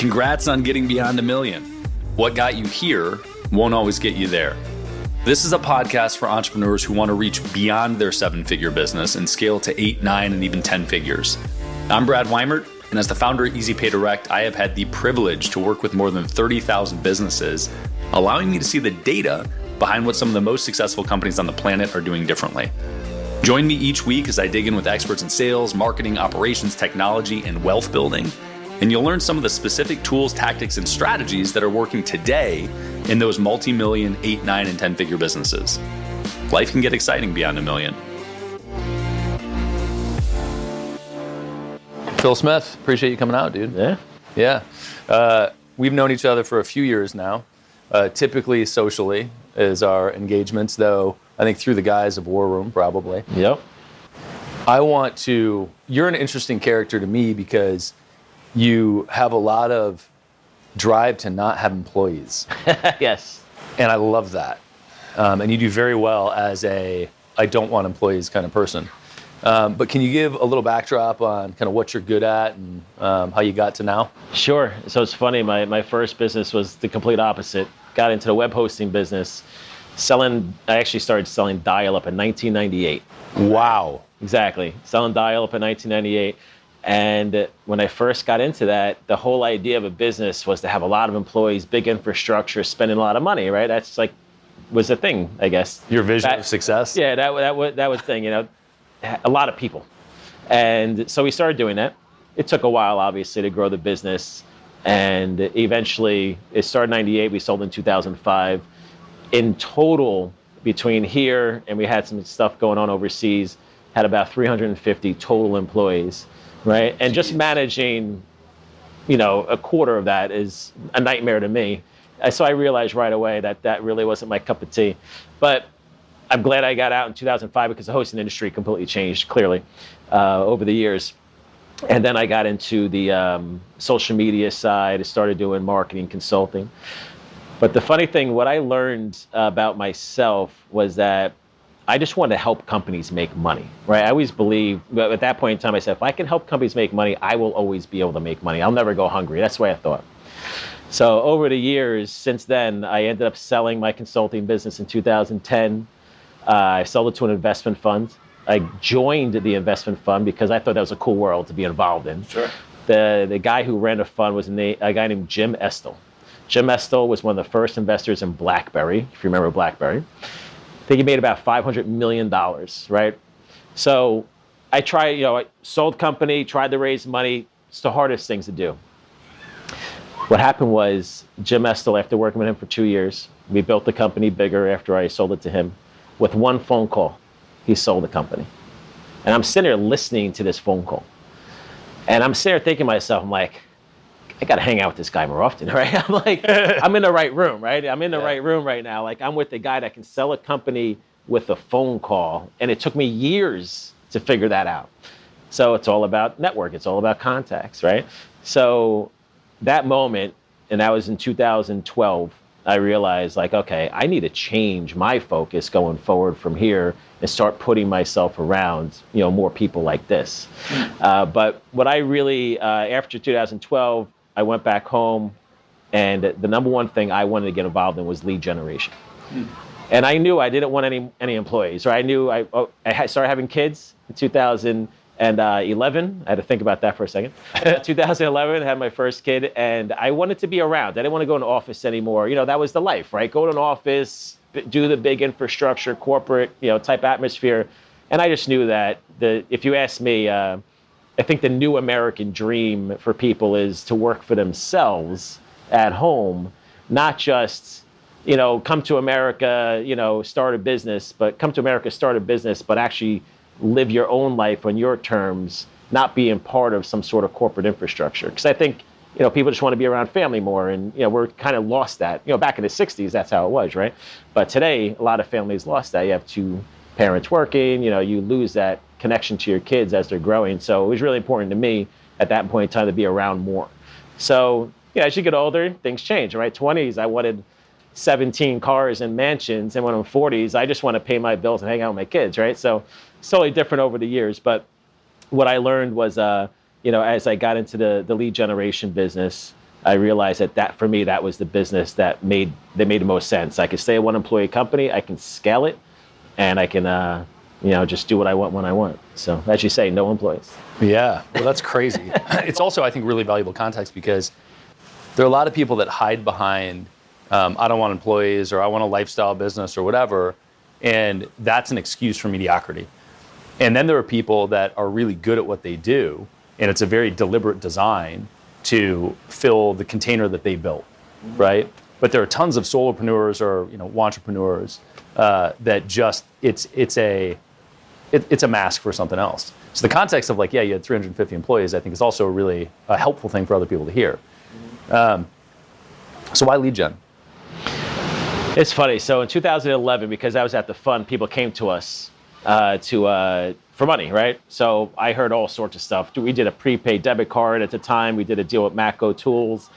Congrats on getting beyond $1 million. What got you here won't always get you there. This is a podcast for entrepreneurs who want to reach beyond their 7-figure business and scale to 8, 9, and even 10 figures. I'm Brad Weimert, and as the founder of Easy Pay Direct, I have had the privilege to work with more than 30,000 businesses, allowing me to see the data behind what some of the most successful companies on the planet are doing differently. Join me each week as I dig in with experts in sales, marketing, operations, technology, and wealth building. And you'll learn some of the specific tools, tactics, and strategies that are working today in those multi-million, 8, 9, and 10-figure businesses. Life can get exciting beyond $1 million. Phil Smith, appreciate you coming out, dude. Yeah. We've known each other for a few years now. Typically socially is our engagements, though I think through the guise of War Room, probably. Yep. You're an interesting character to me because you have a lot of drive to not have employees. Yes. And I love that. And you do very well as I don't want employees kind of person. But can you give a little backdrop on kind of what you're good at and how you got to now? Sure. So it's funny, my first business was the complete opposite. Got into the web hosting business, I actually started selling dial-up in 1998. Wow. Exactly. Selling dial-up in 1998. And when I first got into that, the whole idea of a business was to have a lot of employees, big infrastructure, spending a lot of money, right? That's was the thing, I guess. Your vision of success? Yeah, that was the thing, a lot of people. And so we started doing that. It took a while, obviously, to grow the business. And eventually, it started in 98, we sold in 2005. In total, between here and we had some stuff going on overseas, had about 350 total employees. Right. And just managing, a quarter of that is a nightmare to me. So I realized right away that really wasn't my cup of tea. But I'm glad I got out in 2005 because the hosting industry completely changed, clearly, over the years. And then I got into the social media side. I started doing marketing consulting. But the funny thing, what I learned about myself was that I just wanted to help companies make money, right? I always believed, but at that point in time, I said, if I can help companies make money, I will always be able to make money. I'll never go hungry. That's the way I thought. So over the years, since then, I ended up selling my consulting business in 2010. I sold it to an investment fund. I joined the investment fund because I thought that was a cool world to be involved in. Sure. The guy who ran the fund was a guy named Jim Estel. Jim Estel was one of the first investors in BlackBerry, if you remember BlackBerry. I think he made about $500 million, right? So I I sold company, tried to raise money. It's the hardest things to do. What happened was Jim Estel, after working with him for 2 years, we built the company bigger after I sold it to him. With one phone call, he sold the company. And I'm sitting there listening to this phone call. And I'm sitting there thinking to myself, I'm like, I got to hang out with this guy more often, right? I'm like, I'm in the right room, right? I'm in the right room right now. Like, I'm with the guy that can sell a company with a phone call. And it took me years to figure that out. So it's all about network. It's all about contacts, right? So that moment, and that was in 2012, I realized, okay, I need to change my focus going forward from here and start putting myself around, more people like this. But what I really, after 2012, I went back home, and the number one thing I wanted to get involved in was lead generation. And I knew I didn't want any employees. Right? I knew I started having kids in 2011. I had to think about that for a second. 2011, I had my first kid, and I wanted to be around. I didn't want to go in the office anymore. That was the life, right? Go to an office, do the big infrastructure, corporate, type atmosphere. And I just knew that if you ask me, I think the new American dream for people is to work for themselves at home, not just, come to America, start a business, but actually live your own life on your terms, not being part of some sort of corporate infrastructure. Because I think, people just want to be around family more, and, we're kind of lost that. Back in the 60s, that's how it was, right? But today, a lot of families lost that. You have two parents working, you lose that connection to your kids as they're growing. So it was really important to me at that point in time to be around more. So, as you get older, things change, right? 20s, I wanted 17 cars and mansions. And when I'm 40s, I just want to pay my bills and hang out with my kids, right? So it's totally different over the years. But what I learned was, as I got into the lead generation business, I realized that for me, that was the business that made the most sense. I could stay a one employee company, I can scale it, and I can just do what I want when I want. So as you say, no employees. Yeah, well, that's crazy. It's also, I think, really valuable context because there are a lot of people that hide behind, I don't want employees, or I want a lifestyle business, or whatever, and that's an excuse for mediocrity. And then there are people that are really good at what they do, and it's a very deliberate design to fill the container that they built, right? But there are tons of solopreneurs or entrepreneurs that just it's a mask for something else. So the context of you had 350 employees, I think, is also really a helpful thing for other people to hear. So why lead gen? It's funny. So in 2011, because I was at the fund, people came to us for money, right? So I heard all sorts of stuff. We did a prepaid debit card at the time. We did a deal with Matco Tools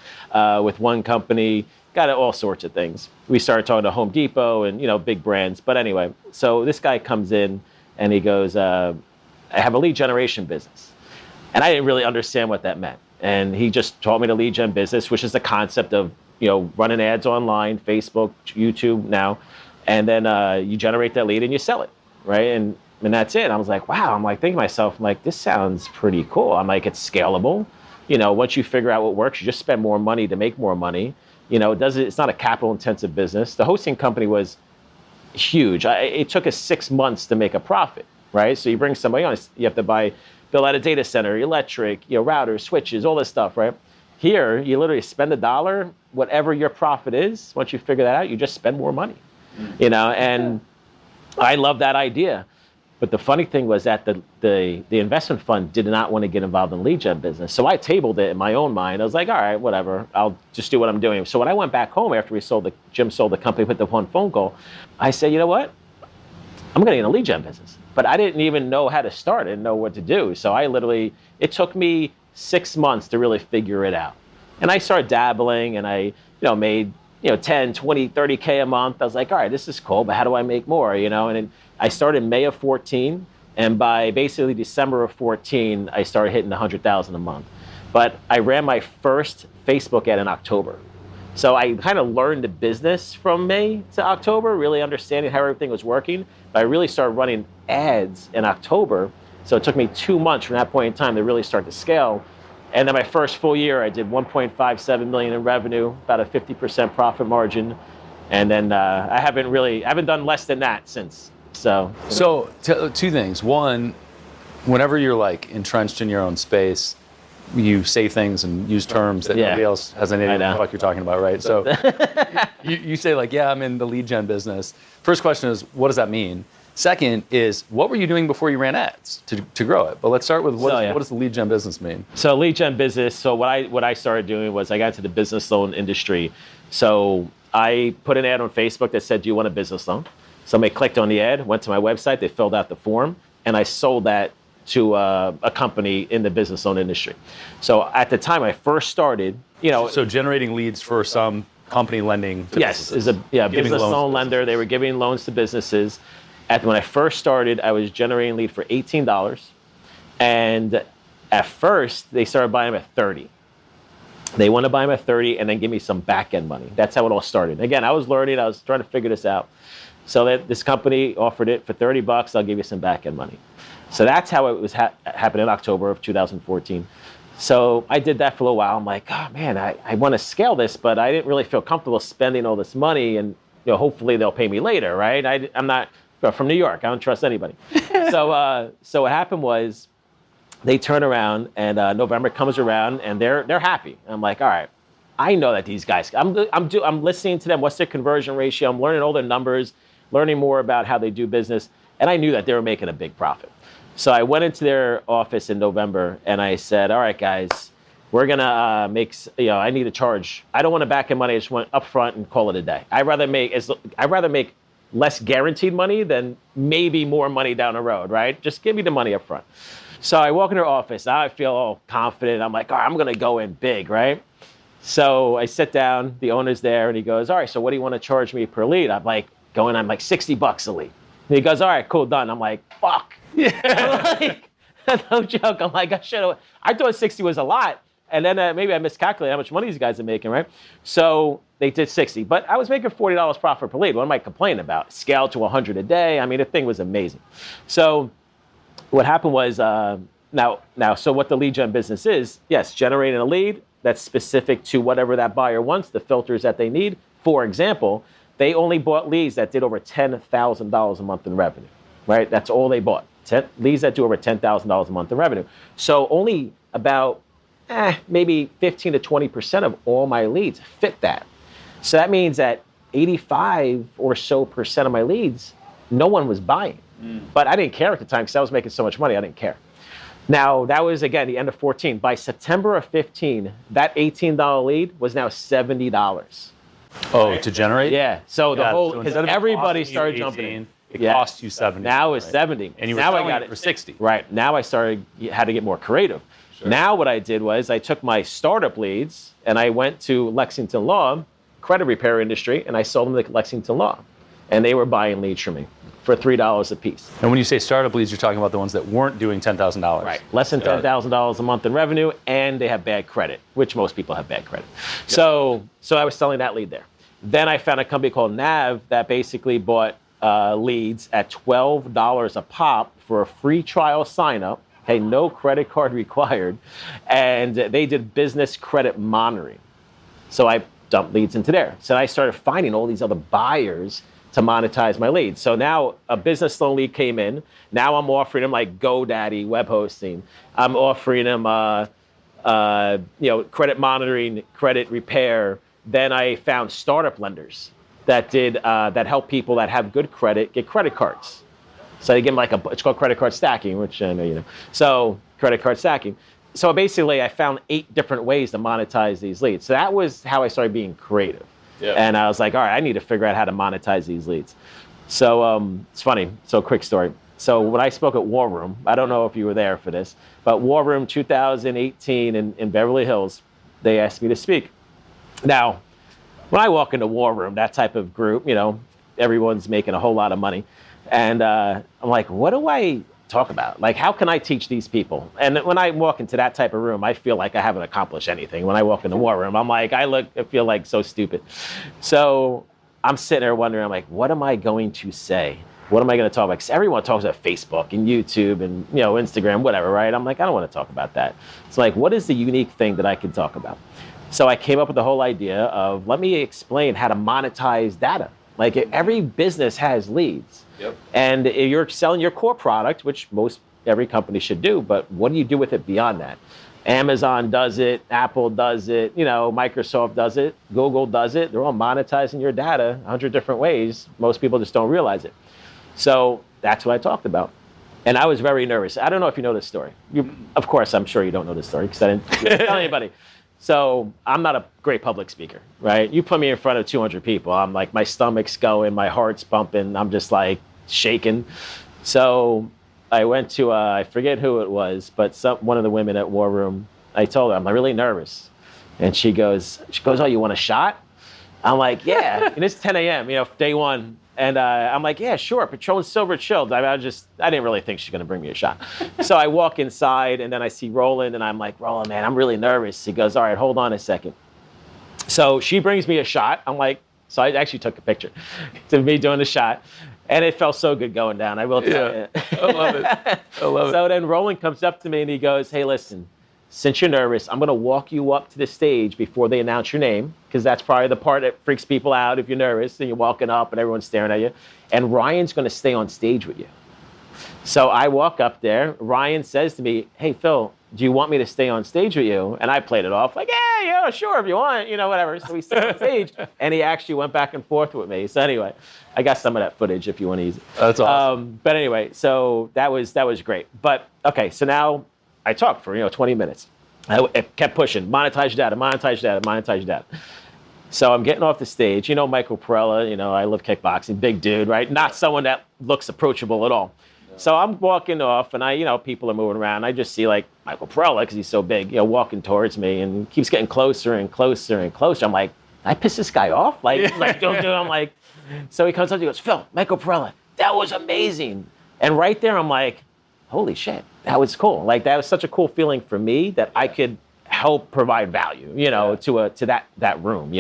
with one company. Got all sorts of things. We started talking to Home Depot and big brands. But anyway, so this guy comes in and he goes, I have a lead generation business. And I didn't really understand what that meant. And he just taught me the lead gen business, which is the concept of running ads online, Facebook, YouTube now, and then you generate that lead and you sell it, right? And that's it. I was like, wow. I'm like thinking to myself, I'm like, this sounds pretty cool. I'm like, it's scalable. Once you figure out what works, you just spend more money to make more money. It's not a capital intensive business. The hosting company was huge. It took us 6 months to make a profit, right? So you bring somebody on, you have to build out a data center, electric, routers, switches, all this stuff, right? Here, you literally spend $1, whatever your profit is. Once you figure that out, you just spend more money, and I love that idea. But the funny thing was that the investment fund did not want to get involved in lead gen business. So I tabled it in my own mind. I was like, all right, whatever. I'll just do what I'm doing. So when I went back home after Jim sold the company with the one phone call, I said, you know what? I'm going to get in a lead gen business. But I didn't even know how to start. I didn't know what to do. So it took me 6 months to really figure it out. And I started dabbling and I, made, 10, 20, 30K a month. I was like, all right, this is cool, but how do I make more, And then I started in May of 14. And by basically December of 14, I started hitting 100,000 a month. But I ran my first Facebook ad in October. So I kind of learned the business from May to October, really understanding how everything was working. But I really started running ads in October. So it took me 2 months from that point in time to really start to scale. And then my first full year, I did 1.57 million in revenue, about a 50% profit margin. And then I haven't done less than that since. So two things. One, whenever you're entrenched in your own space, you say things and use terms that nobody else has any idea what the fuck you're talking about, right? So you say I'm in the lead gen business. First question is, what does that mean? Second is, what were you doing before you ran ads to grow it? But let's start with what does the lead gen business mean? So lead gen business, so what I started doing was I got into the business loan industry. So I put an ad on Facebook that said, do you want a business loan? Somebody clicked on the ad, went to my website, they filled out the form, and I sold that to a company in the business loan industry. So at the time I first started, So generating leads for some company lending to businesses. Yes, business loan lender. They were giving loans to businesses. When I first started, I was generating lead for $18. And at first, they started buying them at $30. They want to buy them at $30 and then give me some back-end money. That's how it all started. Again, I was learning. I was trying to figure this out. So this company offered it for $30. I'll give you some back-end money. So that's how it was happening in October of 2014. So I did that for a little while. I'm like, oh, man, I want to scale this, but I didn't really feel comfortable spending all this money. And hopefully they'll pay me later, right? I'm not from New York. I don't trust anybody. So what happened was they turn around and November comes around and they're happy. I'm like, all right, I know that these guys, I'm listening to them. What's their conversion ratio? I'm learning all their numbers, learning more about how they do business. And I knew that they were making a big profit. So I went into their office in November and I said, all right, guys, we're going to I need to charge. I don't want to back in money. I just want upfront and call it a day. I'd rather make less guaranteed money than maybe more money down the road, right? Just give me the money up front. So I walk in her office. Now I feel all confident. I'm like, all right, I'm going to go in big, right? So I sit down. The owner's there, and he goes, all right, so what do you want to charge me per lead? I'm like, going on like $60 a lead. And he goes, all right, cool, done. I'm like, fuck. Yeah. I'm like, no joke. I'm like, I thought 60 was a lot. And then maybe I miscalculated how much money these guys are making, right? So they did 60, but I was making $40 profit per lead. What am I complaining about? Scaled to 100 a day. I mean, the thing was amazing. So what happened was, so what the lead gen business is, yes, generating a lead that's specific to whatever that buyer wants, the filters that they need. For example, they only bought leads that did over $10,000 a month in revenue, right? That's all they bought. Leads that do over $10,000 a month in revenue. So only about maybe 15 to 20% of all my leads fit that. So that means that 85 or so percent of my leads, no one was buying. But I didn't care at the time because I was making so much money, I didn't care. Now, that was, again, the end of 14. By September of 15, that $18 lead was now $70. Oh, right. To generate? Yeah. So the whole, because everybody started jumping in. It cost you 70. Now it's 70. And you were now selling I got it for 60. Right. Now I had to get more creative. Sure. Now what I did was I took my startup leads and I went to Lexington Law, credit repair industry, and I sold them to Lexington Law. And they were buying leads from me for $3 a piece. And when you say startup leads, you're talking about the ones that weren't doing $10,000. Right. Less than $10,000 a month in revenue, and they have bad credit, which most people have bad credit. Yep. So I was selling that lead there. Then I found a company called Nav that basically bought leads at $12 a pop for a free trial sign-up. Okay, no credit card required. And they did business credit monitoring. So I dumped leads into there. So I started finding all these other buyers to monetize my leads. So now a business loan lead came in. Now I'm offering them like GoDaddy web hosting. I'm offering them credit monitoring, credit repair. Then I found startup lenders that help people that have good credit get credit cards. So they give them it's called credit card stacking, which I know you know. So credit card stacking. So basically I found 8 different ways to monetize these leads. So that was how I started being creative. Yeah. And I was like, all right, I need to figure out how to monetize these leads. So it's funny. So quick story. So when I spoke at War Room, I don't know if you were there for this, but War Room 2018 in Beverly Hills, they asked me to speak. Now, when I walk into War Room, that type of group, everyone's making a whole lot of money. And I'm like, what do I talk about? Like, how can I teach these people? And when I walk into that type of room, I feel like I haven't accomplished anything. When I walk in the War Room, I'm like, I feel like so stupid. So I'm sitting there wondering, I'm like, what am I going to say? What am I going to talk about? Because everyone talks about Facebook and YouTube and Instagram, whatever, right? I'm like, I don't want to talk about that. It's like, what is the unique thing that I can talk about? So I came up with the whole idea of, let me explain how to monetize data. Like every business has leads. Yep. And you're selling your core product, which every company should do, but what do you do with it beyond that? Amazon does it, Apple does it, Microsoft does it, Google does it. They're all monetizing your data 100 different ways. Most people just don't realize it. So that's what I talked about. And I was very nervous. I don't know if you know this story. Of course, I'm sure you don't know this story because I didn't tell anybody. So I'm not a great public speaker, right? You put me in front of 200 people, I'm like, my stomach's going, my heart's pumping, I'm just like shaking. So I went to, I forget who it was, but one of the women at War Room, I told her, I'm really nervous. And she goes, oh, you want a shot? I'm like, yeah. And it's 10 a.m., day one. And I'm like, yeah, sure, Patron Silver Chilled. I didn't really think she's going to bring me a shot. So I walk inside, and then I see Roland, and I'm like, Roland, man, I'm really nervous. He goes, all right, hold on a second. So she brings me a shot. I'm like, so I actually took a picture to me doing the shot, and it felt so good going down, I will tell you. I love it. I love it. So then Roland comes up to me, and he goes, hey, listen, since you're nervous, I'm going to walk you up to the stage before they announce your name, because that's probably the part that freaks people out if you're nervous and you're walking up and everyone's staring at you. And Ryan's going to stay on stage with you. So I walk up there. Ryan says to me, hey, Phil, do you want me to stay on stage with you? And I played it off like, yeah, sure, if you want, whatever. So we sat on stage, and he actually went back and forth with me. So anyway, I got some of that footage if you want to use it. That's awesome. But anyway, so that was great. But, okay, so now I talked for 20 minutes. I kept pushing, monetize your data. So I'm getting off the stage. Michael Perella, I love kickboxing, big dude, right? Not someone that looks approachable at all. No. So I'm walking off, and people are moving around. I just see like Michael Perella, because he's so big, walking towards me, and keeps getting closer and closer and closer. I'm like, I piss this guy off? I'm like, so he comes up, he goes, Phil, Michael Perella, that was amazing. And right there, I'm like, holy shit, that was cool. Like, that was such a cool feeling for me that I could help provide value, to that room,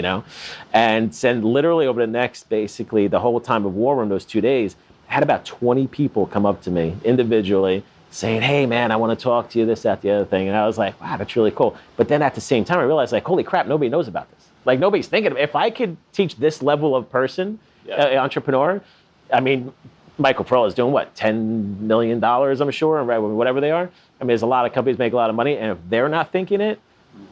and then literally over the next, basically the whole time of War Room, those 2 days, I had about 20 people come up to me individually saying, hey man, I want to talk to you, this, that, the other thing. And I was like, wow, that's really cool. But then at the same time, I realized like, holy crap, nobody knows about this. Like nobody's thinking of it. If I could teach this level of person, entrepreneur, I mean, Michael Pearl is doing what, $10 million, I'm sure, right? Whatever they are. I mean, there's a lot of companies make a lot of money, and if they're not thinking it,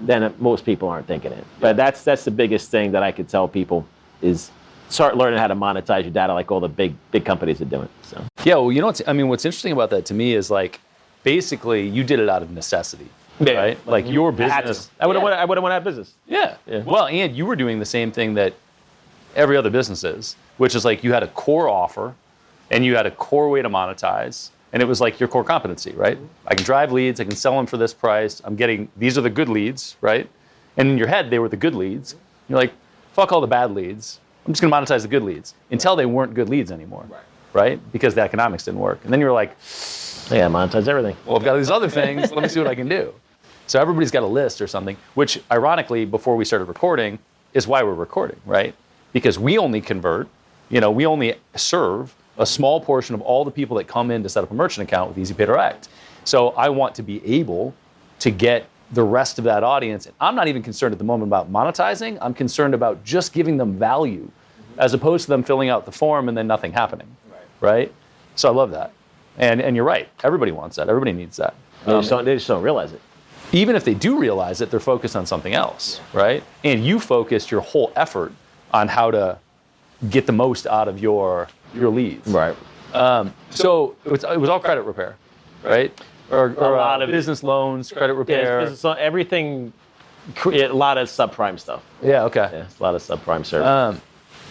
then most people aren't thinking it. But that's the biggest thing that I could tell people is start learning how to monetize your data like all the big companies are doing. So yeah, well, what's interesting about that to me is like, basically, you did it out of necessity, right? Like your business. I wouldn't want to have business. Yeah. Well, and you were doing the same thing that every other business is, which is like you had a core offer, and you had a core way to monetize. And it was like your core competency, right? I can drive leads, I can sell them for this price. These are the good leads, right? And in your head, they were the good leads. You're like, fuck all the bad leads. I'm just gonna monetize the good leads until they weren't good leads anymore, right? Because the economics didn't work. And then you were like, yeah, monetize everything. Well, I've got these other things, let me see what I can do. So everybody's got a list or something, which ironically, before we started recording, is why we're recording, right? Because we only convert, we only serve a small portion of all the people that come in to set up a merchant account with Easy Pay Direct. So I want to be able to get the rest of that audience. And I'm not even concerned at the moment about monetizing. I'm concerned about just giving them value as opposed to them filling out the form and then nothing happening, right? So I love that. And you're right. Everybody wants that. Everybody needs that. They just don't realize it. Even if they do realize it, they're focused on something else, right? And you focused your whole effort on how to get the most out of your leads. Right. So it was all credit repair, right? Or a lot of business loans, credit repair. Yeah, business loan, everything, a lot of subprime stuff. Yeah, okay. Yeah, a lot of subprime service.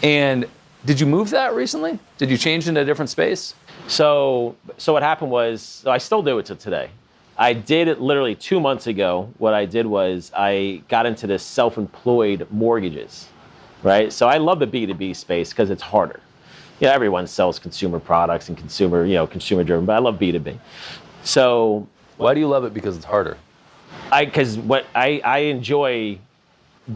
And did you move that recently? Did you change into a different space? So what happened was, I still do it to today. I did it literally 2 months ago. What I did was I got into this self-employed mortgages, right? So I love the B2B space because it's harder. Everyone sells consumer products and consumer driven, but I love B2B. So why do you love it? Because it's harder. Because I enjoy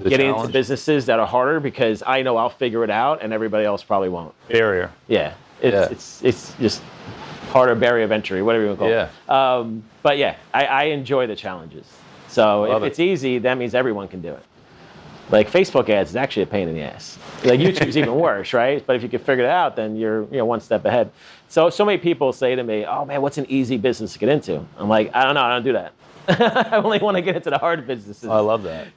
getting into businesses that are harder because I know I'll figure it out and everybody else probably won't. Barrier. Yeah. It's just harder barrier of entry, whatever you want to call it. But yeah, I enjoy the challenges. So if it's easy, that means everyone can do it. Like Facebook ads is actually a pain in the ass. Like YouTube's even worse, right? But if you can figure it out, then you're one step ahead. So many people say to me, "Oh man, what's an easy business to get into?" I'm like, I don't know, I don't do that. I only want to get into the hard businesses. I love that.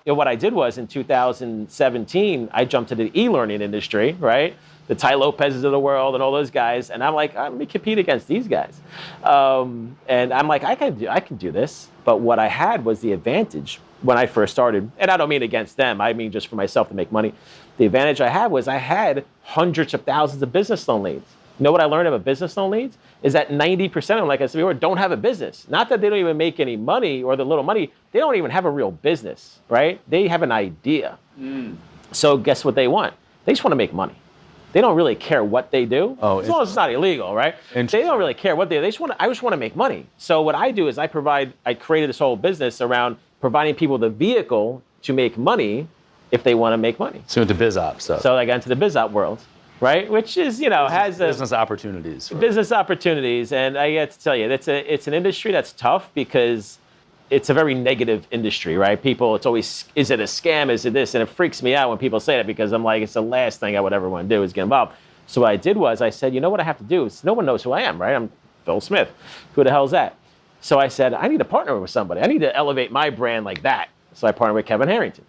What I did was in 2017, I jumped to the e-learning industry, right? The Tai Lopez's of the world and all those guys, and I'm like, let me compete against these guys. And I'm like, I can do this. But what I had was the advantage when I first started, and I don't mean against them, I mean just for myself to make money. The advantage I had was I had hundreds of thousands of business loan leads. You know what I learned about business loan leads? Is that 90% of them, like I said before, don't have a business. Not that they don't even make any money or the little money, they don't even have a real business, right? They have an idea. So guess what they want? They just want to make money. They don't really care what they do, as long as it's not illegal, right? They don't really care what they do. I just want to make money. So what I do is I created this whole business around providing people the vehicle to make money if they want to make money. So into biz op stuff. So I got into the biz op world, right? Which is, has business opportunities. Business opportunities. And I got to tell you, it's an industry that's tough because it's a very negative industry, right? People, it's always, is it a scam? Is it this? And it freaks me out when people say that because I'm like, it's the last thing I would ever want to do is get involved. So what I did was I said, you know what I have to do? No one knows who I am, right? I'm Phil Smith. Who the hell is that? So I said, I need to partner with somebody. I need to elevate my brand like that. So I partnered with Kevin Harrington,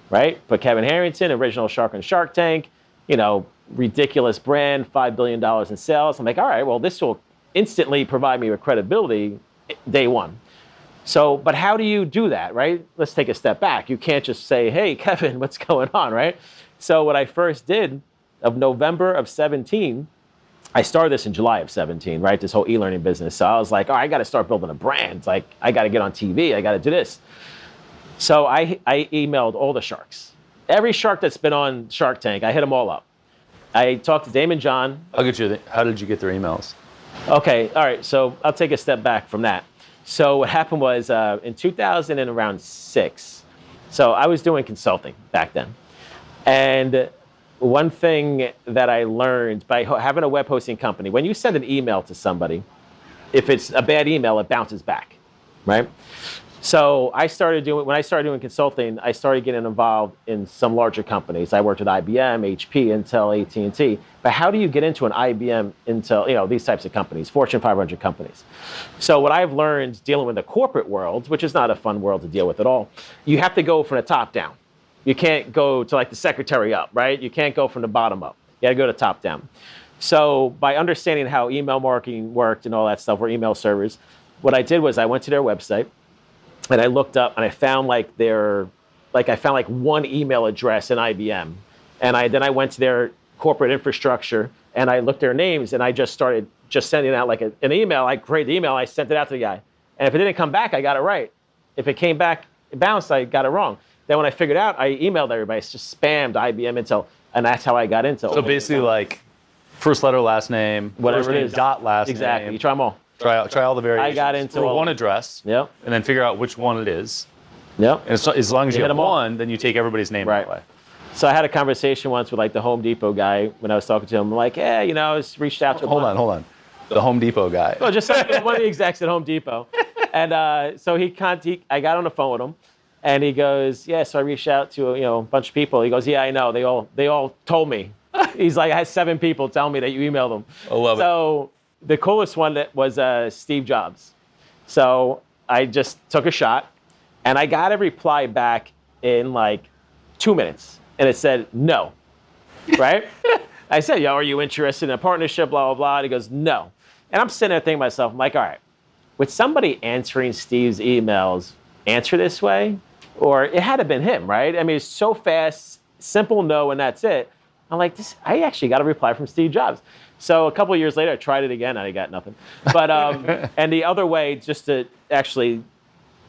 right? But Kevin Harrington, original shark on Shark Tank, ridiculous brand, $5 billion in sales. I'm like, all right, well, this will instantly provide me with credibility day one. So, but how do you do that, right? Let's take a step back. You can't just say, hey, Kevin, what's going on, right? So what I first did of November of 17, I started this in July of 17, right? This whole e-learning business. So I was like, I got to start building a brand. Like, I got to get on TV. I got to do this. So I emailed all the sharks. Every shark that's been on Shark Tank, I hit them all up. I talked to Damon John. How did you get their emails? Okay, all right. So I'll take a step back from that. So what happened was in 2006, so I was doing consulting back then. And one thing that I learned by having a web hosting company, when you send an email to somebody, if it's a bad email, it bounces back, right? So when I started doing consulting, I started getting involved in some larger companies. I worked with IBM, HP, Intel, AT&T. But how do you get into an IBM, Intel, these types of companies, Fortune 500 companies? So what I've learned dealing with the corporate world, which is not a fun world to deal with at all, you have to go from the top down. You can't go to like the secretary up, right? You can't go from the bottom up. You got to go to top down. So by understanding how email marketing worked and all that stuff, or email servers, what I did was I went to their website and I looked up and I found one email address in IBM. And then I went to their corporate infrastructure and I looked their names and I just started sending out like an email. I created the email, I sent it out to the guy. And if it didn't come back, I got it right. If it came back, it bounced, I got it wrong. Then when I figured out, I emailed everybody. It's just spammed IBM Intel, and that's how I got Intel. So basically, like first letter, last name, whatever it is, dot last exactly. name. You try them all. Try all the variations. I got Intel for one address. Yep. And then figure out which one it is. Yep. And as long as you hit have them all. one, then you take everybody's name right away. So I had a conversation once with like the Home Depot guy when I was talking to him. I'm like, I just reached out to him. Hold on. The Home Depot guy. Well, just like one of the execs at Home Depot. And so I got on the phone with him. And he goes, so I reached out to a bunch of people. He goes, yeah, I know. They all told me. He's like, I had 7 people tell me that you emailed them. I love it. So the coolest one was Steve Jobs. So I just took a shot, and I got a reply back in like 2 minutes, and it said no, right? I said, are you interested in a partnership, blah, blah, blah. And he goes, no. And I'm sitting there thinking to myself, I'm like, all right, would somebody answering Steve's emails answer this way? Or it had to have been him, right? I mean, it's so fast, simple no, and that's it. I'm like, I actually got a reply from Steve Jobs. So a couple of years later, I tried it again, and I got nothing. But and the other way, just to actually,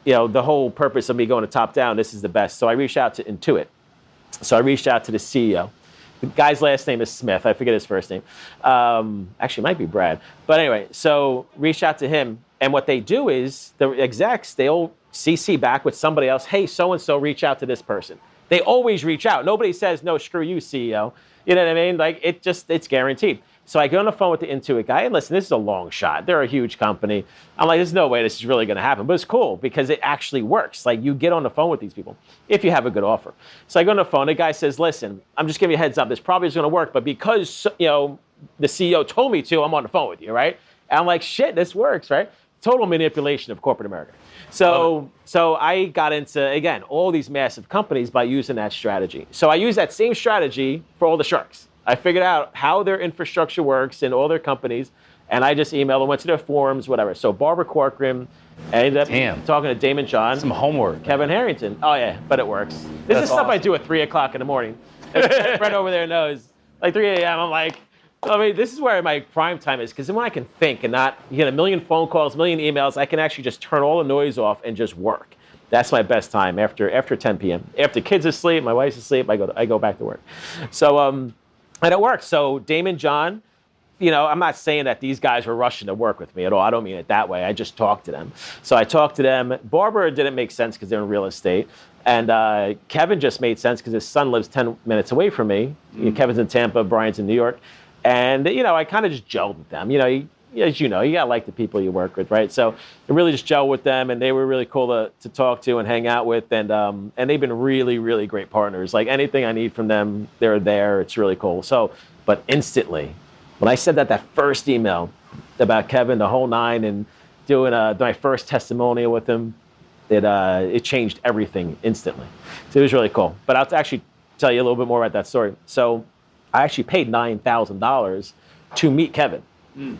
the whole purpose of me going to top down, this is the best. So I reached out to Intuit. So I reached out to the CEO. The guy's last name is Smith. I forget his first name. Actually, it might be Brad. But anyway, so reached out to him. And what they do is the execs, they'll CC back with somebody else. Hey, so-and-so, reach out to this person. They always reach out. Nobody says, no, screw you, CEO. You know what I mean? Like, it's guaranteed. So I go on the phone with the Intuit guy, and listen, this is a long shot. They're a huge company. I'm like, there's no way this is really going to happen. But it's cool because it actually works. Like, you get on the phone with these people if you have a good offer. So I go on the phone. The guy says, listen, I'm just giving you a heads up. This probably is going to work. But because, the CEO told me to, I'm on the phone with you, right? And I'm like, shit, this works, right? Total manipulation of corporate America. So I got into, again, all these massive companies by using that strategy. So I use that same strategy for all the sharks. I figured out how their infrastructure works in all their companies, and I just emailed them, went to their forums, whatever. So Barbara Corcoran, I ended up talking to Damon John. Some homework. Kevin Harrington. Oh, yeah, but it works. This is stuff I do at 3 o'clock in the morning. Fred over there knows. Like 3 a.m., I'm like, this is where my prime time is, because then when I can think and not get a million phone calls, a million emails, I can actually just turn all the noise off and just work. That's my best time after 10 p.m. After kids are asleep, my wife's asleep, I go back to work. So, and it works. So Damon John, I'm not saying that these guys were rushing to work with me at all. I don't mean it that way. I just talked to them. So I talked to them. Barbara didn't make sense because they're in real estate. And Kevin just made sense because his son lives 10 minutes away from me. Kevin's in Tampa, Brian's in New York. And, I kind of just gelled with them. As you got to like the people you work with, right? So I really just gelled with them, and they were really cool to talk to and hang out with. And they've been really, really great partners. Like anything I need from them, they're there. It's really cool. So, but instantly, when I said that first email about Kevin, the whole nine, and doing my first testimonial with him, it changed everything instantly. So it was really cool. But I'll actually tell you a little bit more about that story. So I actually paid $9,000 to meet Kevin.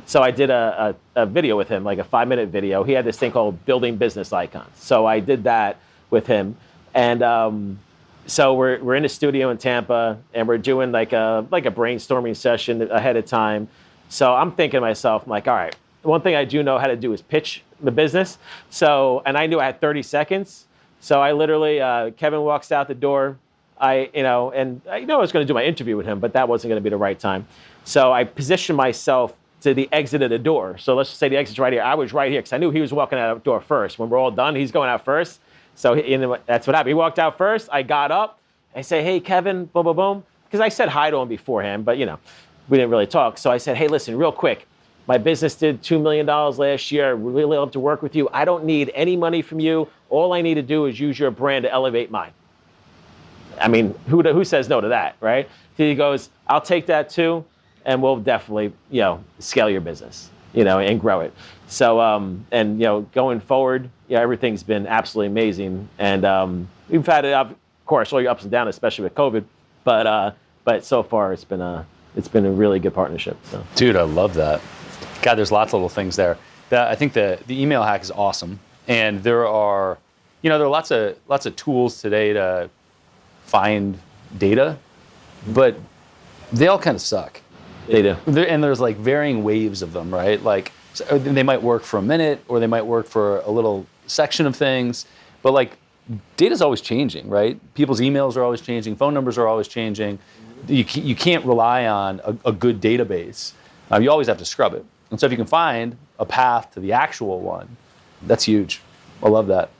So I did a video with him, like a 5-minute video. He had this thing called Building Business Icons. So I did that with him. And so we're in the studio in Tampa, and we're doing like a brainstorming session ahead of time. So I'm thinking to myself, I'm like, all right, one thing I do know how to do is pitch the business. So, and I knew I had 30 seconds. So I literally, Kevin walks out the door. And I know I was going to do my interview with him, but that wasn't going to be the right time. So I positioned myself to the exit of the door. So let's just say the exit's right here. I was right here because I knew he was walking out the door first. When we're all done, he's going out first. So that's what happened. He walked out first. I got up. I say, hey, Kevin, boom, boom, boom. Because I said hi to him beforehand, but, we didn't really talk. So I said, hey, listen, real quick. My business did $2 million last year. I really love to work with you. I don't need any money from you. All I need to do is use your brand to elevate mine. I mean, who says no to that, right? He goes, I'll take that too, and we'll definitely, scale your business, and grow it. So, going forward, everything's been absolutely amazing. And we've had, of course, all your ups and downs, especially with COVID. But so far, it's been a really good partnership. So. Dude, I love that. God, there's lots of little things there. I think the email hack is awesome, and there are lots of tools today to find data, but they all kind of suck. They do. And there's like varying waves of them, right? Like they might work for a minute, or they might work for a little section of things, but like data's always changing, right? People's emails are always changing, phone numbers are always changing. You can't rely on a good database. You always have to scrub it. And so if you can find a path to the actual one, that's huge. I love that.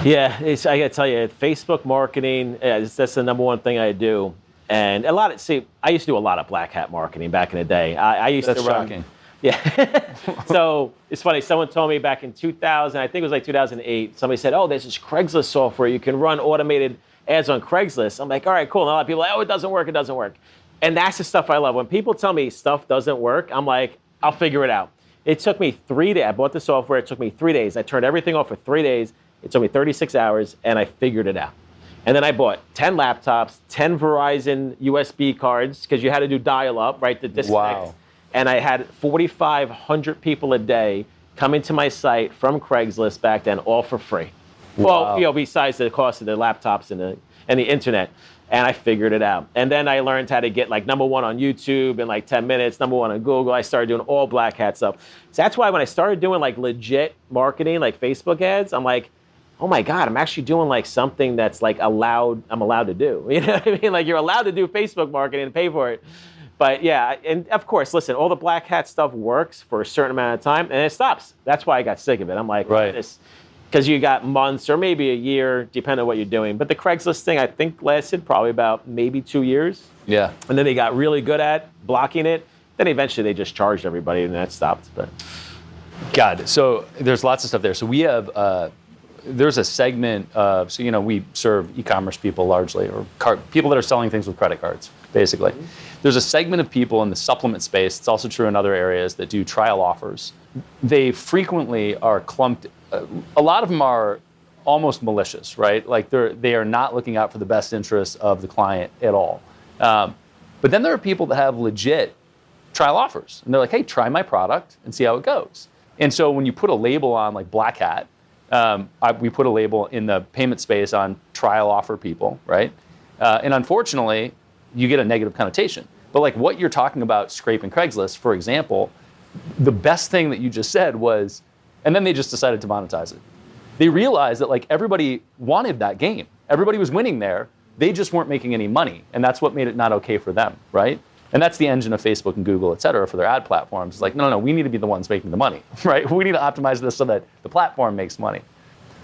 Yeah, I got to tell you, Facebook marketing, that's the number one thing I do. And I used to do a lot of black hat marketing back in the day. I used That's to run. shocking. Yeah. So it's funny. Someone told me back in 2000, I think it was like 2008, somebody said, oh, there's this Craigslist software. You can run automated ads on Craigslist. I'm like, all right, cool. And a lot of people are like, oh, it doesn't work. And that's the stuff I love. When people tell me stuff doesn't work, I'm like, I'll figure it out. It took me 3 days. I bought the software. It took me 3 days. I turned everything off for 3 days. It took me 36 hours, and I figured it out. And then I bought 10 laptops, 10 Verizon USB cards, because you had to do dial-up, right, to disconnect. Wow. And I had 4,500 people a day coming to my site from Craigslist back then, all for free. Wow. Well, besides the cost of the laptops and the internet. And I figured it out. And then I learned how to get like number one on YouTube in like 10 minutes, number one on Google. I started doing all black hat stuff. So that's why when I started doing like legit marketing, like Facebook ads, I'm like, oh my God, I'm actually doing like something that's like I'm allowed to do. You know what I mean? Like you're allowed to do Facebook marketing and pay for it. But yeah, and of course, listen, all the black hat stuff works for a certain amount of time and it stops. That's why I got sick of it. I'm like, right. Because you got months or maybe a year, depending on what you're doing. But the Craigslist thing, I think, lasted probably about maybe 2 years. Yeah. And then they got really good at blocking it. Then eventually they just charged everybody and that stopped. But God, so there's lots of stuff there. So we have, there's a segment of, we serve e-commerce people largely, or people that are selling things with credit cards, basically. Mm-hmm. There's a segment of people in the supplement space, it's also true in other areas, that do trial offers. They frequently are clumped. A lot of them are almost malicious, right? Like they are not looking out for the best interests of the client at all. But then there are people that have legit trial offers. And they're like, hey, try my product and see how it goes. And so when you put a label on like Black Hat, we put a label in the payment space on trial offer people, right? And unfortunately, you get a negative connotation. But like what you're talking about, scraping Craigslist, for example, the best thing that you just said was, and then they just decided to monetize it. They realized that like everybody wanted that game. Everybody was winning there. They just weren't making any money. And that's what made it not okay for them, right? And that's the engine of Facebook and Google, et cetera, for their ad platforms. It's like, no, we need to be the ones making the money, right? We need to optimize this so that the platform makes money.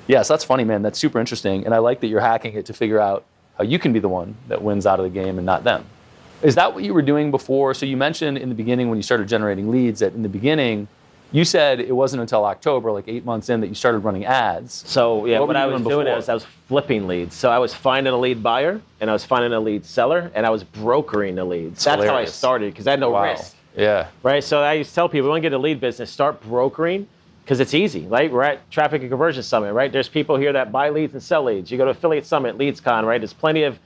Yes, that's funny, man. That's super interesting. And I like that you're hacking it to figure out how you can be the one that wins out of the game and not them. Is that what you were doing before? So you mentioned in the beginning when you started generating leads that in the beginning, you said it wasn't until October, like 8 months in, that you started running ads. So yeah, what I was doing is I was flipping leads. So I was finding a lead buyer and I was finding a lead seller and I was brokering the leads. That's how I started because I had no risk. Yeah. Right. So I used to tell people, you want to get a lead business, start brokering because it's easy. Right. We're at Traffic and Conversion Summit. Right. There's people here that buy leads and sell leads. You go to Affiliate Summit, LeadsCon. Right. There's plenty of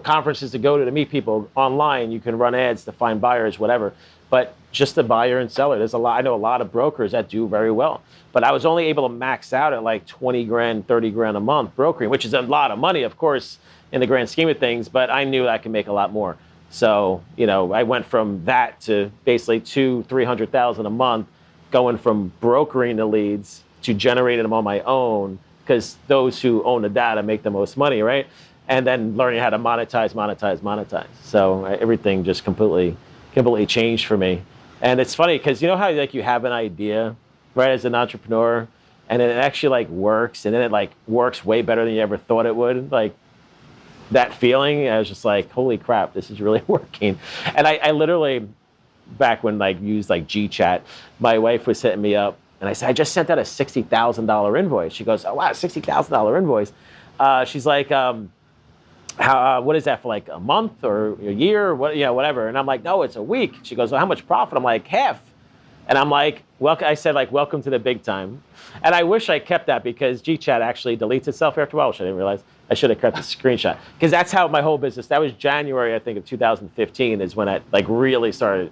conferences to go to meet people online. You can run ads to find buyers, whatever. But just a buyer and seller, there's a lot. I know a lot of brokers that do very well. But I was only able to max out at like 20 grand, 30 grand a month brokering, which is a lot of money, of course, in the grand scheme of things. But I knew I could make a lot more. So, I went from that to basically $200,000-300,000 a month, going from brokering the leads to generating them on my own, because those who own the data make the most money, right? And then learning how to monetize. So everything just completely changed for me. And it's funny because you know how like you have an idea, right, as an entrepreneur, and it actually like works, and then it like works way better than you ever thought it would. Like that feeling, I was just like, holy crap, this is really working. And I literally, back when like used like GChat, my wife was hitting me up, and I said, I just sent out a $60,000 invoice. She goes, oh wow, $60,000 invoice. She's like, what is that for, like a month or a year or what, whatever. And I'm like, no, it's a week. She goes, well, how much profit? I'm like, half. And I'm like, I said, like, welcome to the big time. And I wish I kept that because GChat actually deletes itself after a while, which I didn't realize. I should have kept the screenshot because that's how my whole business, that was January, I think, of 2015 is when I like really started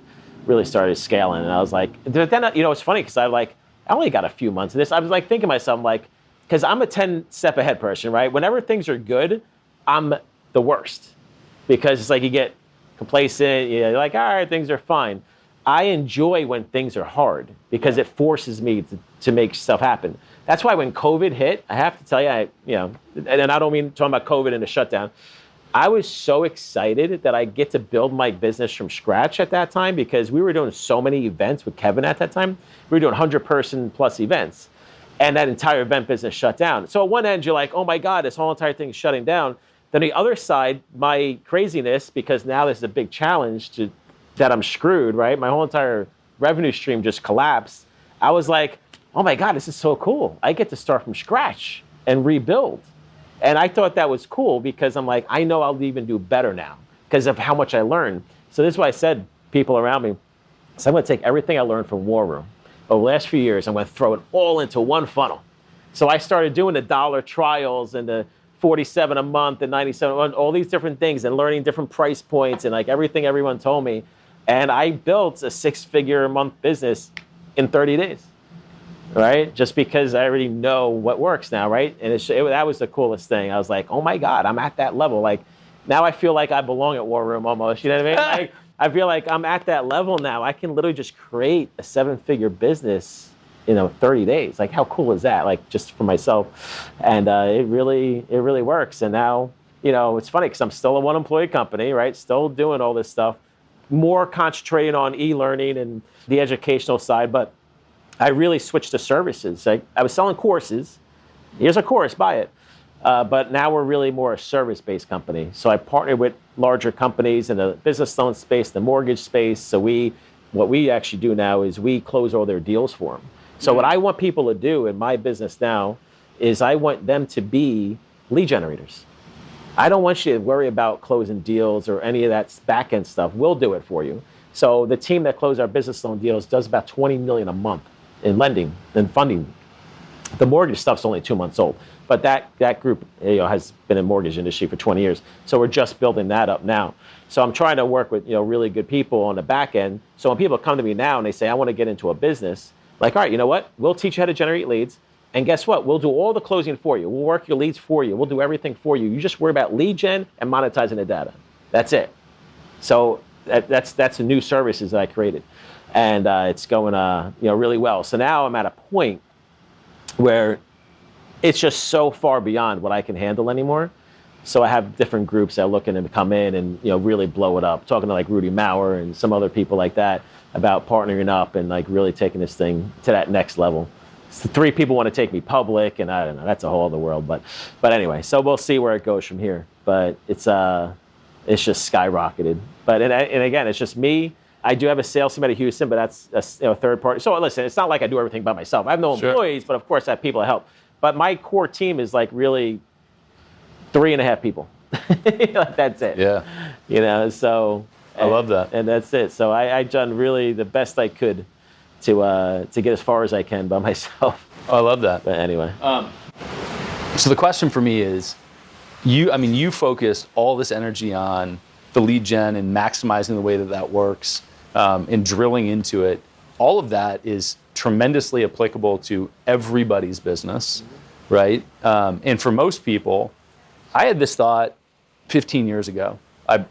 scaling. And I was like, then, it's funny because I only got a few months of this. I was like thinking to myself, like, because I'm a 10-step ahead person, right? Whenever things are good, I'm the worst because it's like you get complacent, you're like, all right, things are fine. I enjoy when things are hard because it forces me to make stuff happen. That's why when COVID hit, I have to tell you, and I don't mean talking about COVID and the shutdown, I was so excited that I get to build my business from scratch at that time because we were doing so many events with Kevin at that time. We were doing 100-person plus events. And that entire event business shut down. So at one end, you're like, oh my God, this whole entire thing is shutting down. Then the other side, my craziness, because now there's a big challenge that I'm screwed, right? My whole entire revenue stream just collapsed. I was like, oh my God, this is so cool. I get to start from scratch and rebuild. And I thought that was cool because I'm like, I know I'll even do better now because of how much I learned. So this is why I said, people around me, so I'm going to take everything I learned from War Room over the last few years, I'm going to throw it all into one funnel. So I started doing the $1 trials and the 47 a month and 97 a month, all these different things and learning different price points and like everything everyone told me. And I built a 6-figure a month business in 30 days, right? Just because I already know what works now, right? And that was the coolest thing. I was like, oh my God, I'm at that level. Like now I feel like I belong at War Room almost, you know what I mean? Like, I feel like I'm at that level now. I can literally just create a 7-figure business in 30 days. Like, how cool is that? Like, just for myself. And it really works. And now, it's funny because I'm still a one-employee company, right? Still doing all this stuff, more concentrating on e-learning and the educational side. But I really switched to services. I was selling courses. Here's a course, buy it. But now we're really more a service-based company. So I partner with larger companies in the business loan space, the mortgage space. So what we actually do now is we close all their deals for them. So what I want people to do in my business now is I want them to be lead generators. I don't want you to worry about closing deals or any of that back-end stuff. We'll do it for you. So the team that closes our business loan deals does about $20 million a month in lending and funding. The mortgage stuff's only 2 months old, but that group has been in the mortgage industry for 20 years. So we're just building that up now. So I'm trying to work with really good people on the back end. So when people come to me now and they say, I want to get into a business, like, all right, you know what? We'll teach you how to generate leads. And guess what? We'll do all the closing for you. We'll work your leads for you. We'll do everything for you. You just worry about lead gen and monetizing the data. That's it. So that's the new services that I created. And it's going really well. So now I'm at a point where it's just so far beyond what I can handle anymore. So I have different groups that are looking to come in and really blow it up. Talking to like Rudy Maurer and some other people like that about partnering up and like really taking this thing to that next level. So 3 people want to take me public, and I don't know. That's a whole other world. But anyway, so we'll see where it goes from here. But it's just skyrocketed. But and again, it's just me. I do have a sales team out of Houston, but that's a third party. So listen, it's not like I do everything by myself. I have no employees, but of course I have people to help. But my core team is like really 3.5 people. That's it. Yeah. So I love that. And that's it. So I've done really the best I could to get as far as I can by myself. Oh, I love that. But anyway. So the question for me is, you focused all this energy on the lead gen and maximizing the way that works, and drilling into it. All of that is tremendously applicable to everybody's business, right? And for most people, I had this thought 15 years ago. I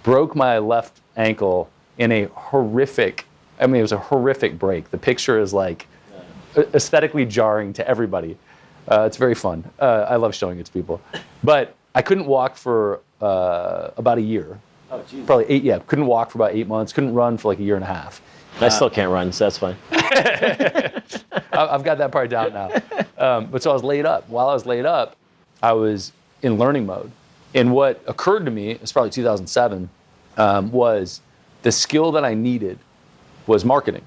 broke my left ankle in a horrific, it was a horrific break. The picture is like aesthetically jarring to everybody. It's very fun. I love showing it to people. But I couldn't walk for about a year. Oh, geez. Probably 8, yeah. Couldn't walk for about 8 months. Couldn't run for like a year and a half. I still can't run, so that's fine. I've got that part down now. But so I was laid up. While I was laid up, I was in learning mode. And what occurred to me, it's probably 2007, was the skill that I needed was marketing.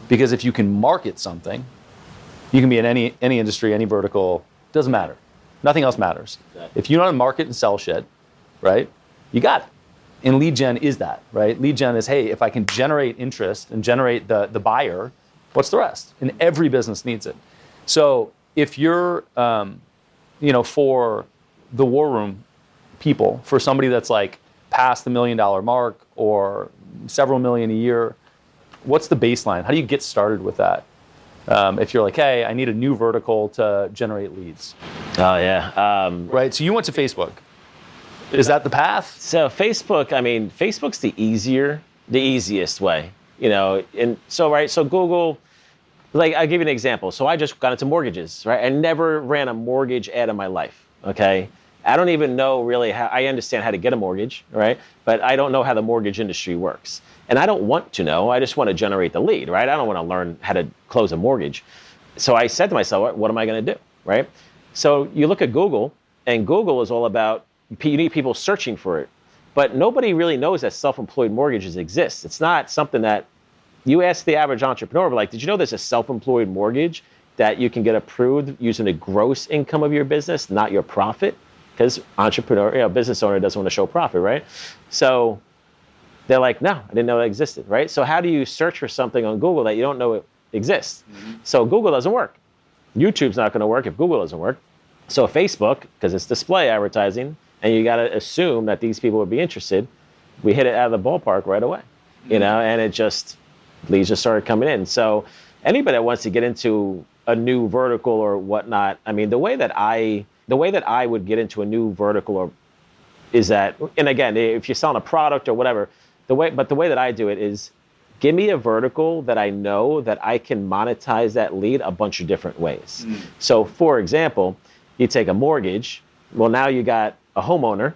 Because if you can market something, you can be in any industry, any vertical, doesn't matter. Nothing else matters. Exactly. If you know how to market and sell shit, right, you got it. And lead gen is that, right? Lead gen is, hey, if I can generate interest and generate the buyer, what's the rest? And every business needs it. So if you're, for the war room people, for somebody that's like past the $1 million mark or several million a year, what's the baseline? How do you get started with that? If you're like, hey, I need a new vertical to generate leads. Oh, yeah. Right, so you went to Facebook. Is that the path? So Facebook's the easiest way, and so Google, like, I'll give you an example. So I just got into mortgages, right? I never ran a mortgage ad in my life, okay? I don't even know really how, I understand how to get a mortgage, right? But I don't know how the mortgage industry works. And I don't want to know, I just want to generate the lead, right? I don't want to learn how to close a mortgage. So I said to myself, what am I going to do, right? So you look at Google, and Google is all about, you need people searching for it. But nobody really knows that self-employed mortgages exist. It's not something that you ask the average entrepreneur, like, did you know there's a self-employed mortgage that you can get approved using the gross income of your business, not your profit? Because business owner doesn't want to show profit, right? So they're like, no, I didn't know it existed, right? So how do you search for something on Google that you don't know it exists? Mm-hmm. So Google doesn't work. YouTube's not going to work if Google doesn't work. So Facebook, because it's display advertising, and you got to assume that these people would be interested, we hit it out of the ballpark right away, and leads just started coming in. So anybody that wants to get into a new vertical or whatnot, the way that I would get into a new vertical is that, and again, if you're selling a product or whatever, the way that I do it is, give me a vertical that I know that I can monetize that lead a bunch of different ways. Mm. So for example, you take a mortgage, well, now you got a homeowner,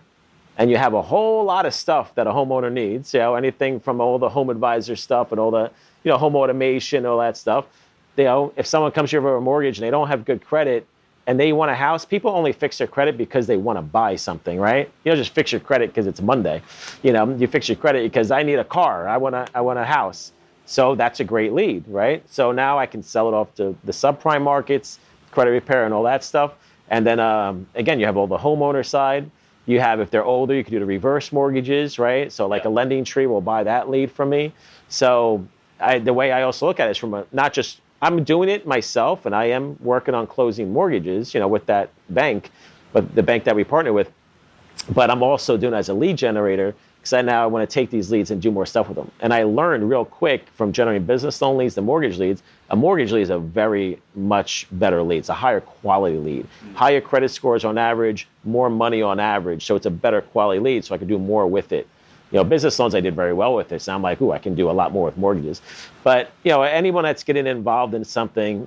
and you have a whole lot of stuff that a homeowner needs, anything from all the home advisor stuff and all the, home automation, all that stuff. If someone comes here for a mortgage and they don't have good credit and they want a house, people only fix their credit because they want to buy something, right? You don't just fix your credit because it's Monday. You fix your credit because I need a car, I want a house. So that's a great lead, right? So now I can sell it off to the subprime markets, credit repair and all that stuff. And then, again, you have all the homeowner side. You have, if they're older, you can do the reverse mortgages, right? So like a lending tree will buy that lead from me. So the way I also look at it is from not just, I'm doing it myself, and I am working on closing mortgages, with that bank, but the bank that we partner with. But I'm also doing it as a lead generator, because now I want to take these leads and do more stuff with them. And I learned real quick from generating business loan leads to mortgage leads, a mortgage lead is a very much better lead. It's a higher quality lead. Mm-hmm. Higher credit scores on average, more money on average. So it's a better quality lead, so I can do more with it. Business loans I did very well with this. And I'm like, I can do a lot more with mortgages. But, anyone that's getting involved in something,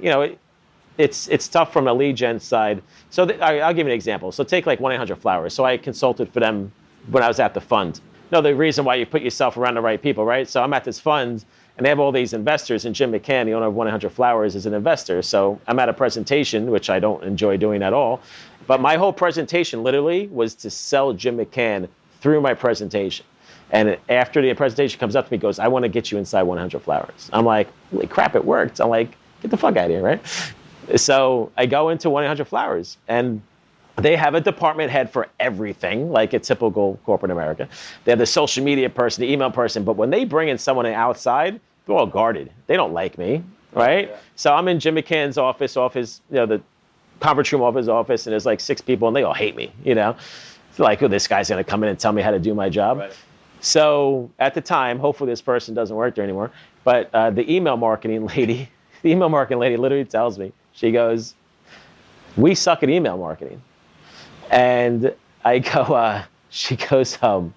it's tough from a lead gen side. So I'll give you an example. So take like 1-800-Flowers. So I consulted for them when I was at the fund. The reason why you put yourself around the right people, right? So I'm at this fund, and they have all these investors, and Jim McCann, the owner of 1-800-Flowers, is an investor. So I'm at a presentation, which I don't enjoy doing at all. But my whole presentation literally was to sell Jim McCann through my presentation. And after the presentation comes up to me, goes, I want to get you inside 1-800-Flowers. I'm like, holy crap, it worked. I'm like, get the fuck out of here, right? So I go into 1-800-Flowers, and they have a department head for everything, like a typical corporate America. They have the social media person, the email person, but when they bring in someone outside, they're all guarded. They don't like me, right? Yeah. So I'm in Jim McCann's office, the conference room of his office, and there's like 6 people, and they all hate me, It's like, this guy's going to come in and tell me how to do my job. Right. So at the time, hopefully this person doesn't work there anymore, but the email marketing lady literally tells me, she goes, we suck at email marketing. And I go, she goes, and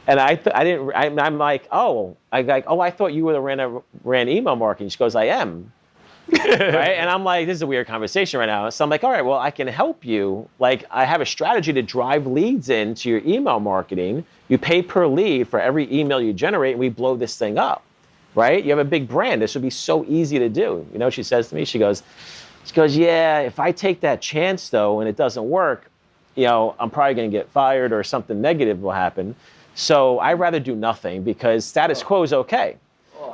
I'm like, I thought you were the ran email marketing. She goes, I am. Right? And I'm like, this is a weird conversation right now. So I'm like, all right, well, I can help you. Like, I have a strategy to drive leads into your email marketing. You pay per lead for every email you generate, and we blow this thing up, right? You have a big brand. This would be so easy to do. You know what she says to me? She goes, yeah, if I take that chance, though, and it doesn't work, I'm probably going to get fired or something negative will happen. So I'd rather do nothing because status quo is okay.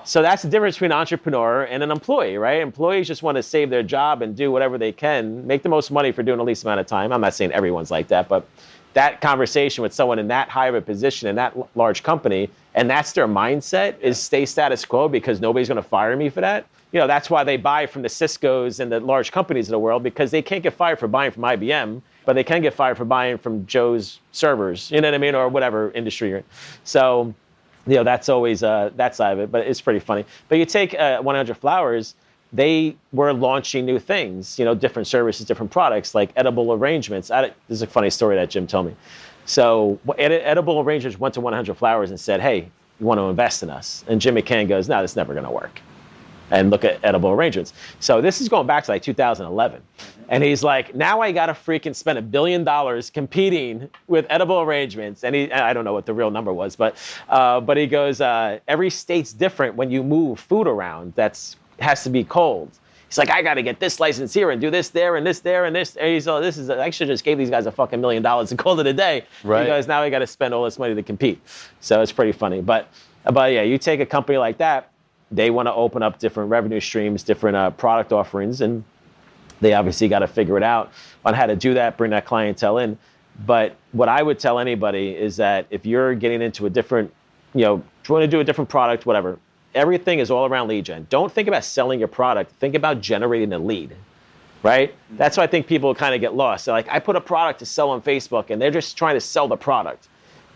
So that's the difference between an entrepreneur and an employee, right? Employees just want to save their job and do whatever they can, make the most money for doing the least amount of time. I'm not saying everyone's like that, but that conversation with someone in that high of a position in that large company, and that's their mindset, is stay status quo because nobody's going to fire me for that. That's why they buy from the Ciscos and the large companies of the world, because they can't get fired for buying from IBM, but they can get fired for buying from Joe's servers, you know what I mean, or whatever industry you're in. So, that's always that side of it, but it's pretty funny. But you take 100 Flowers, they were launching new things, different services, different products, like edible arrangements. This is a funny story that Jim told me. So edible arrangements went to 100 Flowers and said, hey, you want to invest in us? And Jim McCann goes, no, that's never going to work. And look at edible arrangements. So this is going back to like 2011. And he's like, now I got to freaking spend $1 billion competing with edible arrangements. And I don't know what the real number was, but he goes, every state's different when you move food around. Has to be cold. He's like, I got to get this license here and do this there and this there and this. And he's like, I should just gave these guys a fucking $1 million and called it a day. Right. Because now I got to spend all this money to compete. So it's pretty funny. But yeah, you take a company like that, they want to open up different revenue streams, different product offerings, and they obviously got to figure it out on how to do that, bring that clientele in. But what I would tell anybody is that if you're getting into a different, trying to do a different product, whatever, everything is all around lead gen. Don't think about selling your product. Think about generating a lead, right? That's why I think people kind of get lost. They're like, I put a product to sell on Facebook, and they're just trying to sell the product.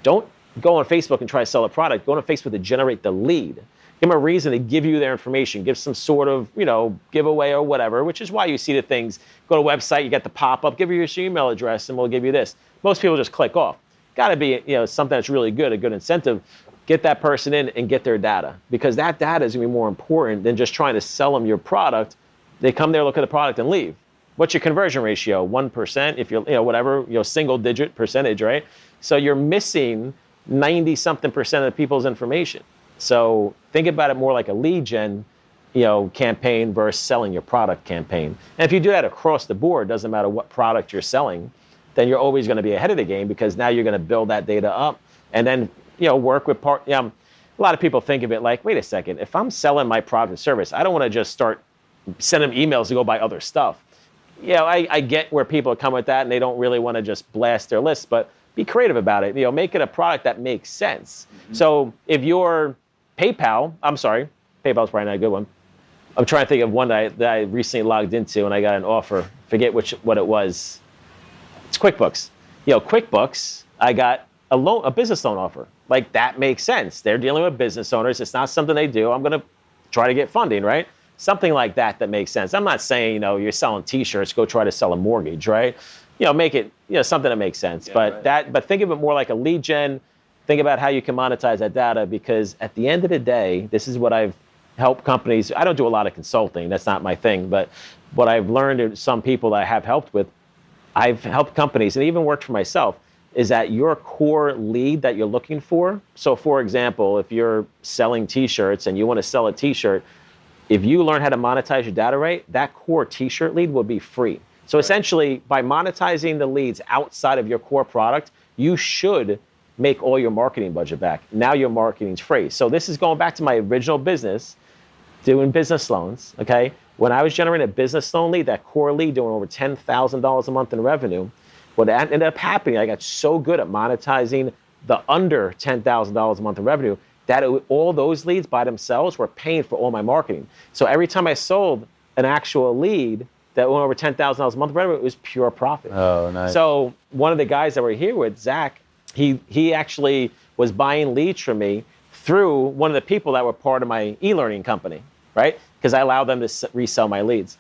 Don't go on Facebook and try to sell a product. Go on Facebook to generate the lead. Give them a reason to give you their information, give some sort of, giveaway or whatever, which is why you see the things. Go to a website, you get the pop-up, give you your email address, and we'll give you this. Most people just click off. Got to be, something that's really good, a good incentive. Get that person in and get their data, because that data is going to be more important than just trying to sell them your product. They come there, look at the product, and leave. What's your conversion ratio? 1%, if you're, whatever, single-digit percentage, right? So you're missing 90-something% of people's information. So think about it more like a lead gen, campaign versus selling your product campaign. And if you do that across the board, doesn't matter what product you're selling, then you're always going to be ahead of the game, because now you're going to build that data up and then, work with a lot of people think of it like, wait a second, if I'm selling my product and service, I don't want to just start sending them emails to go buy other stuff. I get where people come with that, and they don't really want to just blast their list, but be creative about it. Make it a product that makes sense. Mm-hmm. So if you're PayPal's probably not a good one. I'm trying to think of one that I recently logged into and I got an offer. Forget what it was. It's QuickBooks. QuickBooks, I got a business loan offer. Like, that makes sense. They're dealing with business owners. It's not something they do. I'm going to try to get funding, right? Something like that makes sense. I'm not saying, you're selling t-shirts, go try to sell a mortgage, right? Make it, something that makes sense. Yeah, but think of it more like a lead gen. Think about how you can monetize that data, because at the end of the day, this is what I've helped companies. I don't do a lot of consulting. That's not my thing. But what I've learned in some people that I have helped with, I've helped companies and even worked for myself, is that your core lead that you're looking for. So for example, if you're selling t-shirts and you want to sell a t-shirt, if you learn how to monetize your data right, that core t-shirt lead will be free. So essentially, by monetizing the leads outside of your core product, you should make all your marketing budget back. Now your marketing's free. So this is going back to my original business, doing business loans, okay? When I was generating a business loan lead, that core lead doing over $10,000 a month in revenue, what ended up happening, I got so good at monetizing the under $10,000 a month in revenue that all those leads by themselves were paying for all my marketing. So every time I sold an actual lead that went over $10,000 a month in revenue, it was pure profit. Oh, nice. So one of the guys that were here with, Zach, he actually was buying leads from me through one of the people that were part of my e-learning company, right? Because I allowed them to resell my leads.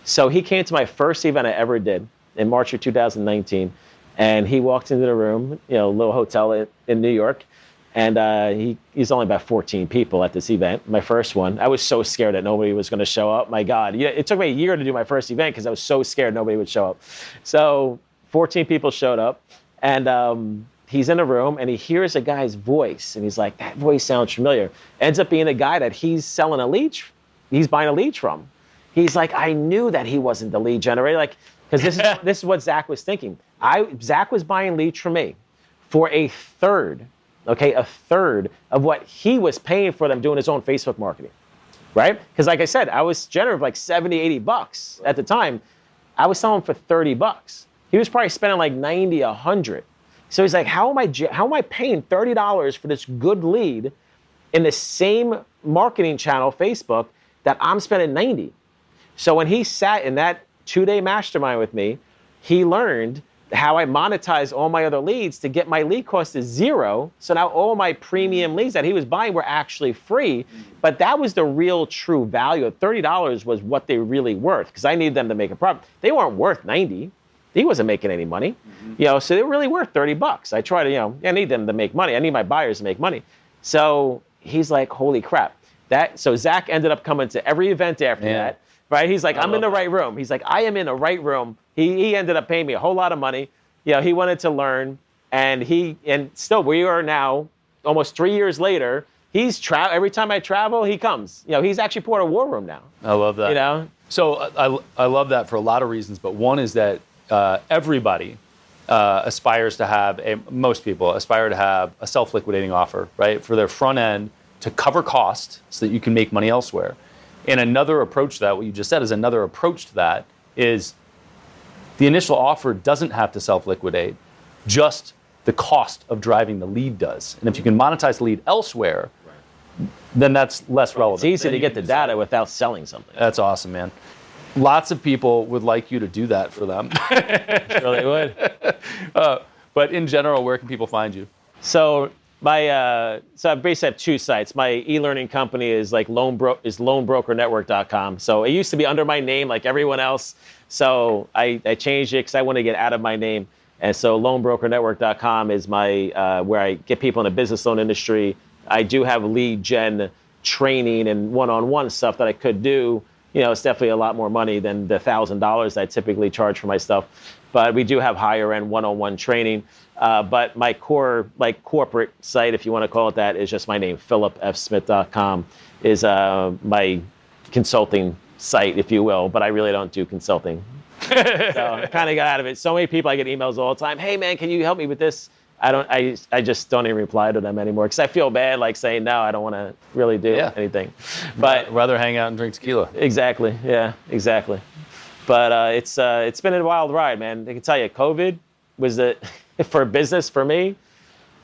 So he came to my first event I ever did in March of 2019, and he walked into the room, a little hotel in New York, And he's only about 14 people at this event, my first one. I was so scared that nobody was going to show up. My God, it took me a year to do my first event because I was so scared nobody would show up. So 14 people showed up, and he's in a room, and he hears a guy's voice, and he's like, that voice sounds familiar. Ends up being a guy that he's selling he's buying a lead from. He's like, I knew that he wasn't the lead generator, like, because this is what Zach was thinking. Zach was buying leads from me for a third of what he was paying for them doing his own Facebook marketing, right? Because like I said, I was generative like 70, 80 bucks at the time. I was selling for 30 bucks. He was probably spending like 90, 100. So he's like, how am I paying $30 for this good lead in the same marketing channel, Facebook, that I'm spending 90? So when he sat in that 2-day mastermind with me, he learned how I monetize all my other leads to get my lead cost to zero. So now all my premium leads that he was buying were actually free. But that was the real true value. $30 was what they really worth, because I needed them to make a profit. They weren't worth 90. He wasn't making any money. So they were really worth 30 bucks. I try to, I need them to make money. I need my buyers to make money. So he's like, holy crap. So Zach ended up coming to every event after that. Right? He's like, I'm in the right room. He's like, I am in the right room. He ended up paying me a whole lot of money. He wanted to learn, and still we are now almost 3 years later. He's every time I travel, he comes. He's actually part of War Room now. I love that. So I love that for a lot of reasons, but one is that everybody most people aspire to have a self-liquidating offer, right? For their front end to cover cost so that you can make money elsewhere. And another approach to that, what you just said, is another approach to that is the initial offer doesn't have to self-liquidate, just the cost of driving the lead does. And if you can monetize the lead elsewhere, then that's less relevant. It's easy to get the data without selling something. That's awesome, man. Lots of people would like you to do that for them. Really would. But in general, where can people find you? So I basically have two sites. My e-learning company is like loanbrokernetwork.com. So it used to be under my name like everyone else. So I changed it because I want to get out of my name. And so loanbrokernetwork.com is my where I get people in the business loan industry. I do have lead gen training and one-on-one stuff that I could do. It's definitely a lot more money than the $1,000 I typically charge for my stuff. But we do have higher end one-on-one training. But my core, like corporate site, if you want to call it that, is just my name, philipfsmith.com, is my consulting site, if you will. But I really don't do consulting. So I kind of got out of it. So many people, I get emails all the time. Hey man, can you help me with this? I just don't even reply to them anymore because I feel bad like saying no, I don't want to really do anything. But rather hang out and drink tequila. Exactly. Yeah, exactly. But it's been a wild ride, man. I can tell you, COVID was for business for me.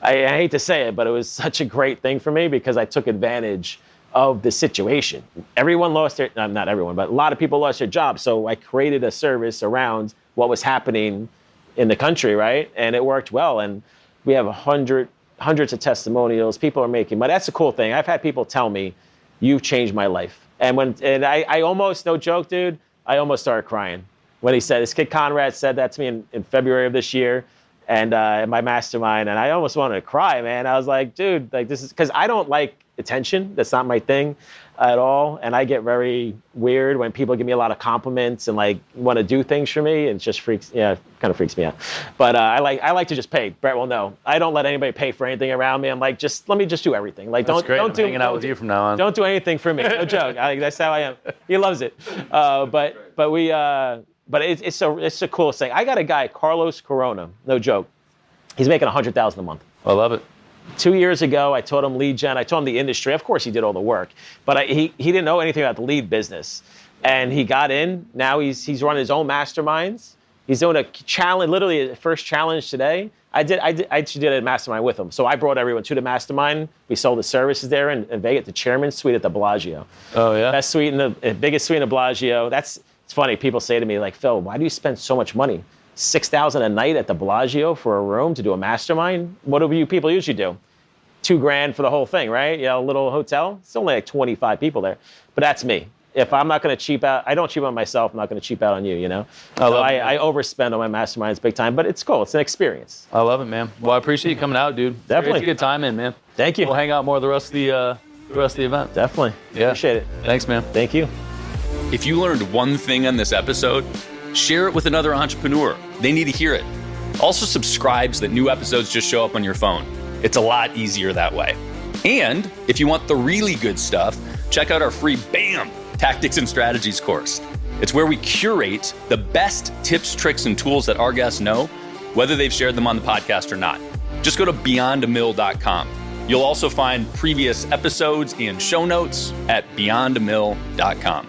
I hate to say it, but it was such a great thing for me because I took advantage of the situation. Everyone lost their, not everyone, but a lot of people lost their jobs. So I created a service around what was happening in the country, right? And it worked well. And we have hundreds of testimonials. People are making money. That's the cool thing. I've had people tell me, "You've changed my life." And I almost, no joke, dude, I almost started crying when he said, this kid Conrad said that to me in February of this year, and in my mastermind, and I almost wanted to cry, man. I was like, dude, like this is, because I don't like attention. That's not my thing at all. And I get very weird when people give me a lot of compliments and like want to do things for me. It just kind of freaks me out. But I like to just pay. Brett will know. I don't let anybody pay for anything around me. I'm like, let me just do everything. Like, don't do hanging out with you from now on. Don't do anything for me. No joke. That's how I am. He loves it. But it's the coolest thing. I got a guy, Carlos Corona. No joke. He's making $100,000 a month. I love it. 2 years ago, I taught him lead gen. I taught him the industry. Of course, he did all the work, but he didn't know anything about the lead business. And he got in. Now he's running his own masterminds. He's doing a challenge, literally the first challenge today. I actually did a mastermind with him. So I brought everyone to the mastermind. We sold the services there in Vegas, the chairman's suite at the Bellagio. Oh yeah. Best suite in the biggest suite in the Bellagio. It's funny. People say to me like, Phil, why do you spend so much money? $6,000 a night at the Bellagio for a room to do a mastermind? What do you people usually do? $2,000 for the whole thing, right? A little hotel. It's only like 25 people there, but that's me. if I'm not going to cheap out, I don't cheap out myself. I'm not going to cheap out on you, you know? I overspend on my masterminds big time, but it's cool. It's an experience. I love it, man. Well, I appreciate you coming out, dude. Definitely. It's a good time in, man. Thank you. We'll hang out more the rest of the event. Definitely. Yeah. Appreciate it. Thanks, man. Thank you. If you learned one thing on this episode, share it with another entrepreneur. They need to hear it. Also subscribe so that new episodes just show up on your phone. It's a lot easier that way. And if you want the really good stuff, check out our free BAM! Tactics and Strategies course. It's where we curate the best tips, tricks, and tools that our guests know, whether they've shared them on the podcast or not. Just go to beyondamill.com. You'll also find previous episodes and show notes at beyondamill.com.